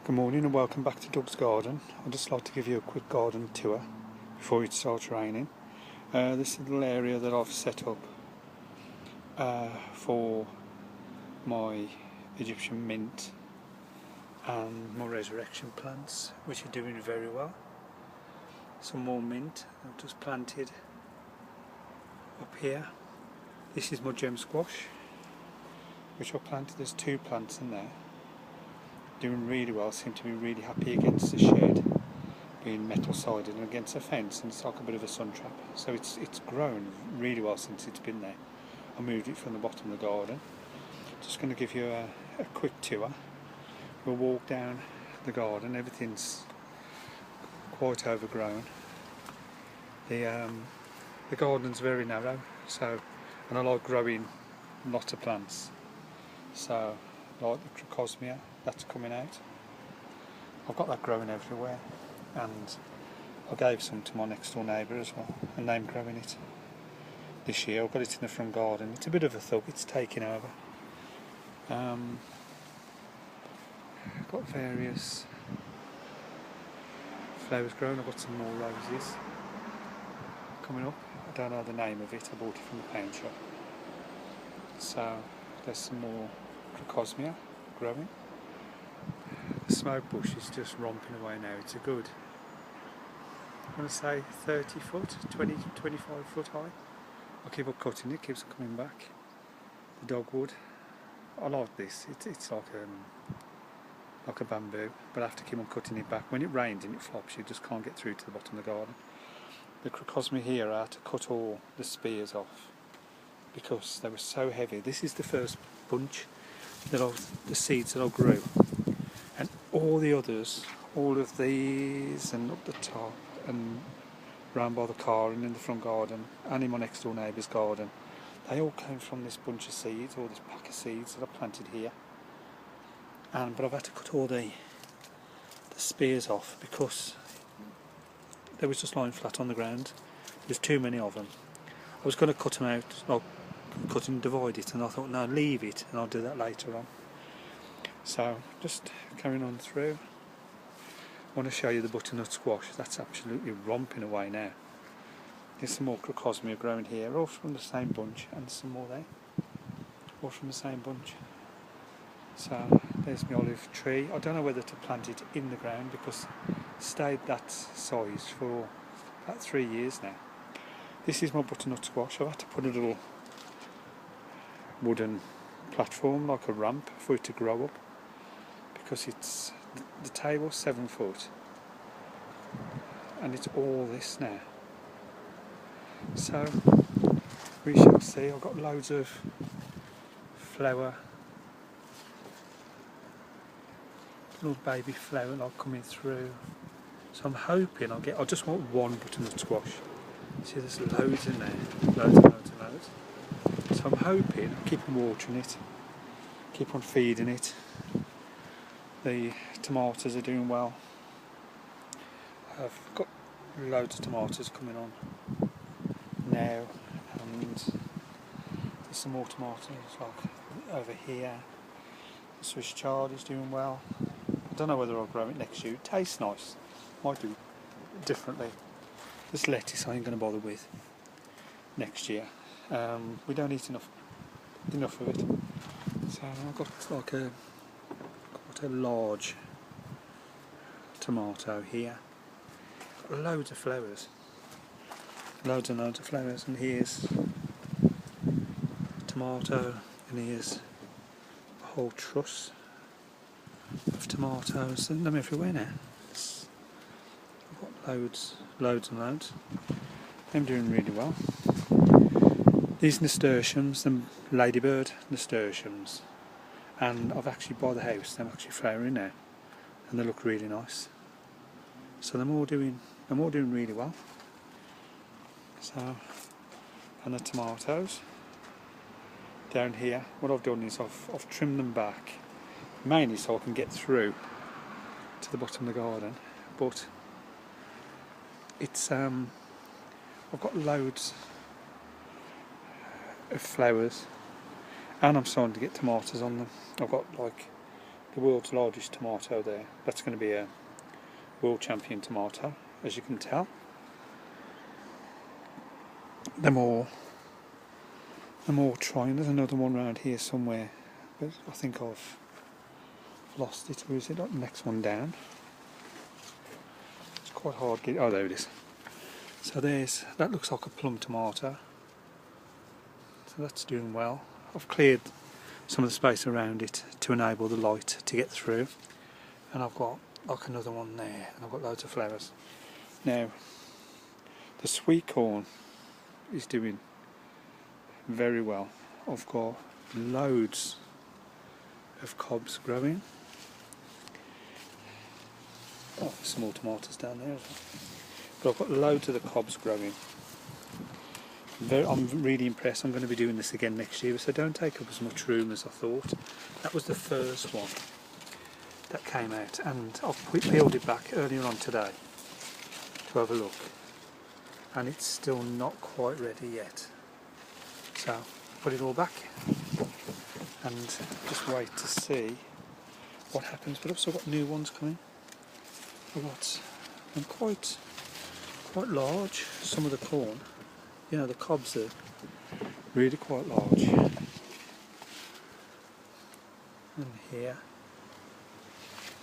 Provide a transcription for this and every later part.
Good morning and welcome back to Doug's Garden. I'd just like to give you a quick garden tour before it starts raining. This little area that I've set up for my Egyptian mint and my resurrection plants, which are doing very well. Some more mint I've just planted up here. This is my gem squash, which I planted. There's 2 plants in there. Doing really well, seem to be really happy against the shed being metal sided and against a fence, and it's like a bit of a sun trap, so it's grown really well since it's been there. I moved it from the bottom of the garden. Just going to give you a quick tour. We'll walk down the garden. Everything's quite overgrown. The garden's very narrow, and I like growing lots of plants, so like the crocosmia, that's coming out. I've got that growing everywhere, and I gave some to my next door neighbour as well, and they're growing it this year. I've got it in the front garden. It's a bit of a thug, it's taking over. I've got various flowers growing. I've got some more roses coming up. I don't know the name of it, I bought it from the paint shop. So there's some more crocosmia growing. The smoke bush is just romping away now. It's a good, I'm going to say 30 foot, 20, 25 foot high. I keep on cutting it, keeps coming back. The dogwood, I like this. It's like a bamboo, but I have to keep on cutting it back. When it rains and it flops, you just can't get through to the bottom of the garden. The crocosmia here, I had to cut all the spears off because they were so heavy. This is the first bunch the seeds that I grew, and all the others, all of these and up the top and round by the car and in the front garden and in my next door neighbour's garden, they all came from this bunch of seeds, or this pack of seeds that I planted here. But I've had to cut all the spears off because they was just lying flat on the ground. There's too many of them. I was going to cut them out, cut and divide it, and I thought, no, leave it and I'll do that later on. So just carrying on through. I want to show you the butternut squash. That's absolutely romping away now. There's some more crocosmia growing here, all from the same bunch, and some more there, all from the same bunch. So there's my olive tree. I don't know whether to plant it in the ground because it's stayed that size for about 3 years now. This is my butternut squash. I've had to put a little wooden platform, like a ramp, for it to grow up, because it's the table's 7 foot and it's all this now. So we shall see. I've got loads of flower, little baby flower like coming through. So I'm hoping I just want one butternut squash. See, there's loads in there, loads and loads and loads. So I'm hoping, I keep on watering it, keep on feeding it. The tomatoes are doing well. I've got loads of tomatoes coming on now, and there's some more tomatoes like over here. The Swiss chard is doing well. I don't know whether I'll grow it next year. It tastes nice, might do differently. This lettuce I ain't going to bother with next year. We don't eat enough of it. So I've got like quite a large tomato here. Got loads of flowers. Loads and loads of flowers, and here's a tomato, and here's a whole truss of tomatoes, and them everywhere now. I've got loads and loads. I'm doing really well. These nasturtiums, the ladybird nasturtiums, and I've actually, by the house, they're actually flowering now, and they look really nice. So they're all doing really well. So, and the tomatoes down here, what I've done is I've trimmed them back, mainly so I can get through to the bottom of the garden, but it's I've got loads of flowers, and I'm starting to get tomatoes on them. I've got like the world's largest tomato there. That's going to be a world champion tomato, as you can tell. They're all trying. There's another one around here somewhere, but I think I've lost it. Where is it? Next one down. It's quite hard to get. Oh, there it is. So that looks like a plum tomato. So that's doing well. I've cleared some of the space around it to enable the light to get through, and I've got like another one there, and I've got loads of flowers. Now the sweet corn is doing very well. I've got loads of cobs growing. Oh, there's some more tomatoes down there as well. But I've got loads of the cobs growing. I'm really impressed. I'm going to be doing this again next year, so don't take up as much room as I thought. That was the first one that came out, and I've peeled it back earlier on today to have a look, and it's still not quite ready yet. So put it all back and just wait to see what happens. But I've still got new ones coming. I've got them quite large. Some of the corn, you know, the cobs are really quite large. And here,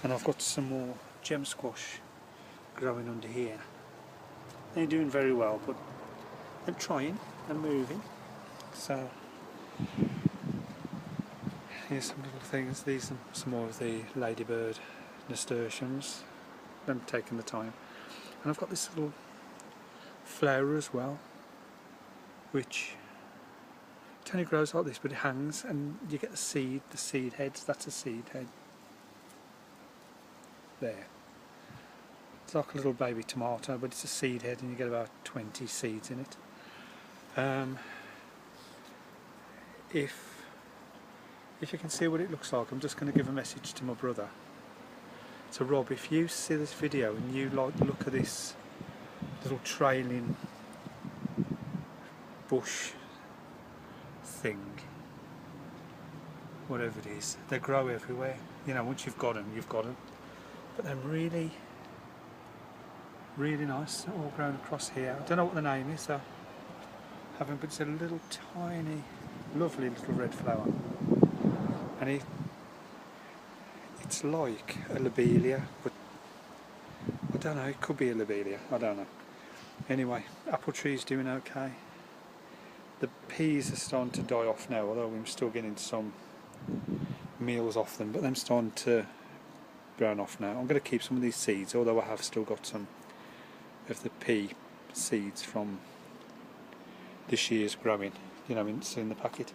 and I've got some more gem squash growing under here. They're doing very well, but they're trying and moving. So here's some little things. These are some more of the ladybird nasturtiums. I'm taking the time, and I've got this little flower as well, which it only grows like this, but it hangs, and you get the seed heads. That's a seed head there. It's like a little baby tomato, but it's a seed head, and you get about 20 seeds in it. If you can see what it looks like, I'm just going to give a message to my brother. So Rob, if you see this video and you look at this little trailing bush thing, whatever it is, they grow everywhere. You know, once you've got them, you've got them. But they're really, really nice. They're all grown across here. I don't know what the name is, so I haven't, but it's a little tiny, lovely little red flower. And it's like a lobelia, but I don't know, it could be a lobelia, I don't know. Anyway, apple tree's doing okay. The peas are starting to die off now, although I'm still getting some meals off them, but they're starting to brown off now. I'm going to keep some of these seeds, although I have still got some of the pea seeds from this year's growing, you know, in the packet.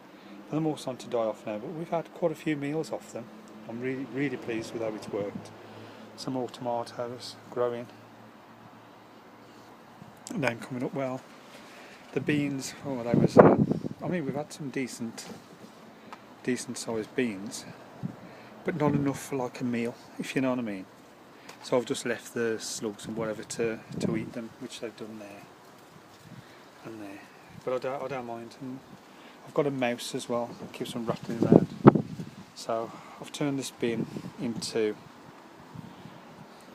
And they're all starting to die off now, but we've had quite a few meals off them. I'm really, really pleased with how it's worked. Some more tomatoes growing, and then coming up well. The beans, oh, they was. I mean, we've had some decent sized beans, but not enough for like a meal, if you know what I mean. So I've just left the slugs and whatever to eat them, which they've done there and there. But I don't mind. And I've got a mouse as well that keeps on rattling around. So I've turned this bin into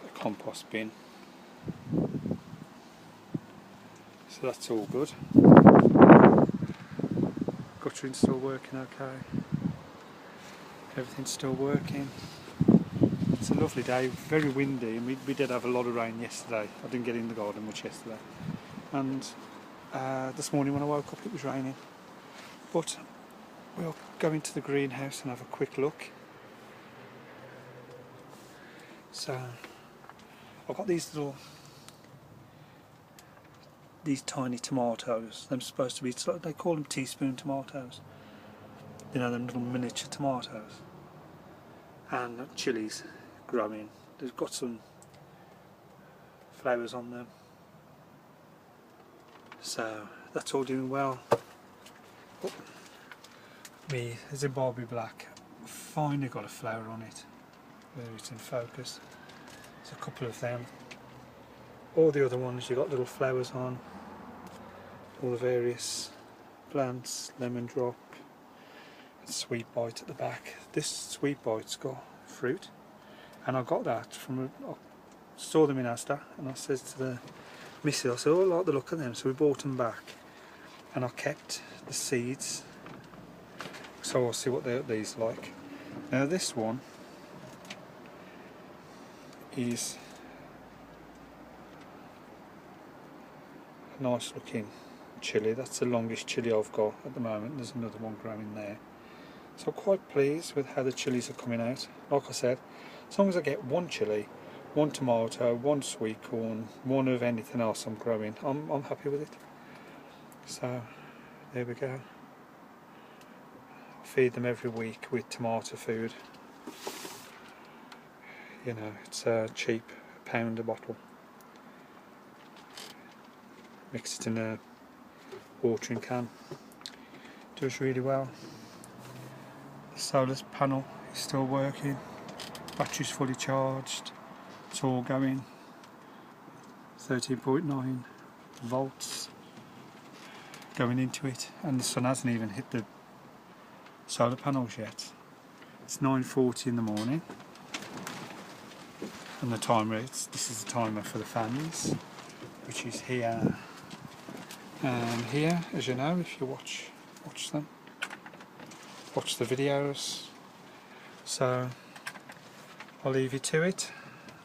a compost bin. So that's all good. Guttering's still working okay. Everything's still working. It's a lovely day, very windy, and we did have a lot of rain yesterday. I didn't get in the garden much yesterday. And this morning when I woke up it was raining. But we'll go into the greenhouse and have a quick look. So I've got these tiny tomatoes. They're supposed to be, they call them teaspoon tomatoes. You know, them little miniature tomatoes. And chilies growing. They've got some flowers on them. So that's all doing well. Me Zimbabwe black finally got a flower on it. There it's in focus. There's a couple of them. All the other ones you got little flowers on. All the various plants, lemon drop, and sweet bite at the back. This sweet bite's got fruit, and I got that I saw them in Asda, and I said to the missus, I said, oh, I like the look of them, so we bought them back, and I kept the seeds, so I'll see what these are like. Now this one is a nice looking chilli. That's the longest chilli I've got at the moment. There's another one growing there. So I'm quite pleased with how the chilies are coming out. Like I said, as long as I get one chilli, one tomato, one sweet corn, one of anything else I'm growing, I'm happy with it. So there we go. I feed them every week with tomato food. You know, it's cheap, £1 a bottle. Mix it in a watering can. Does really well. The solar panel is still working. Battery's fully charged. It's all going. 13.9 volts going into it, and the sun hasn't even hit the solar panels yet. It's 9:40 in the morning, and the timer this is the timer for the fans, which is here and here, as you know if you watch the videos. So I'll leave you to it,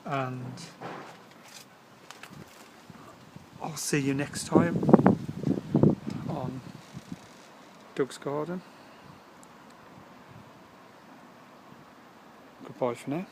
and I'll see you next time on Doug's Garden. Goodbye for now.